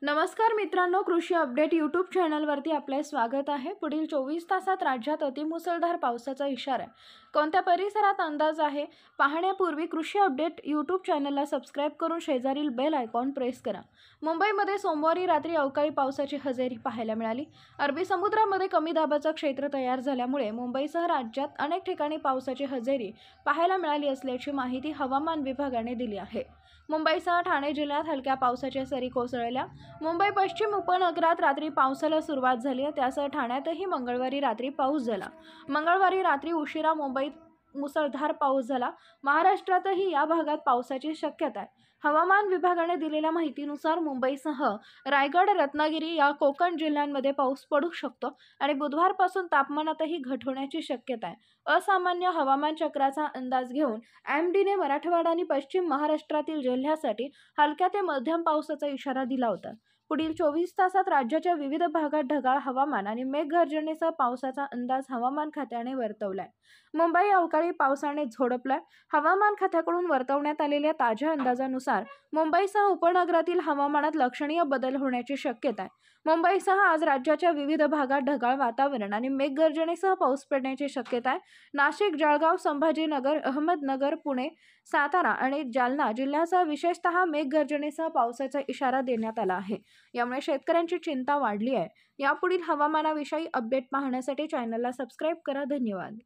नमस्कार मित्रांनो, कृषी अपडेट यूट्यूब चॅनलवरती आपले स्वागत आहे। पुढील 24 तासात राज्यात अतिमुसळधार पावसाचा इशारा आहे। कोणत्या परिसरात अंदाज आहे पाहण्यापूर्वी कृषी अपडेट यूट्यूब चॅनलला सबस्क्राइब करून शेजारील बेल आयकॉन प्रेस करा। मुंबईमध्ये सोमवारी रात्री अवकाळी पावसाची हजेरी पाहायला मिळाली। अरबी समुद्रामध्ये कमी दाबाचं क्षेत्र तयार झाल्यामुळे मुंबईसह राज्यात अनेक ठिकाणी पावसाची हजेरी पाहायला मिळाली असल्याची माहिती हवामान विभागाने दिली आहे। मुंबईसह ठाणे जिल्ह्यात हलक्या पावसाच्या सरी कोसळल्या। मुंबई पश्चिम उपनगरात रात्री पावसाला सुरुवात झाली आहे, त्यासह ठाण्यातही मंगळवारी रात्री पाऊस झाला। मंगळवारी रात्री उशिरा मुंबईत मुसळधार पाऊस झाला। महाराष्ट्रातही या भागात पावसाची शक्यता आहे। हवामान विभागाने दिलेल्या माहितीनुसार मुंबईसह रायगड, रत्नागिरी या कोकण जिल्ह्यांमध्ये पाऊस पडू शकतो आणि बुधवारपासून तापमानातही घट होण्याची शक्यता आहे। असामान्य हवामान चक्राचा अंदाज घेऊन एमडीने मराठवाडा आणि पश्चिम महाराष्ट्रातील जिल्ह्यासाठी हलक्या ते मध्यम पावसाचा इशारा दिला होता। पुढील 24 तासात राज्याच्या विविध भागात ढगाळ हवामान आणि मेघगर्जनेसह पावसाचा अंदाज हवामान खात्याने वर्तवलाय। मुंबई अवकाळी पावसाने झोडपलाय। हवामान खात्याकडून वर्तवण्यात आलेल्या ताज्या अंदाजानुसार मुंबईसह उपनगरातील हवामानात लक्षणीय बदल होण्याची शक्यता आहे। मुंबईसह आज राज्याच्या विविध भागात ढगाळ वातावरण आणि मेघगर्जनेसह पाऊस पडण्याची शक्यता आहे। नाशिक, जळगाव, संभाजीनगर, अहमदनगर, पुणे, सातारा आणि जालना जिल्ह्यासह विशेषतः मेघगर्जनेसह पावसाचा इशारा देण्यात आला आहे। यामुळे शेतकऱ्यांची चिंता वाढली आहे। यापुढील हवामानाविषयी अपडेट पाहण्यासाठी चॅनलला सबस्क्राइब करा। धन्यवाद।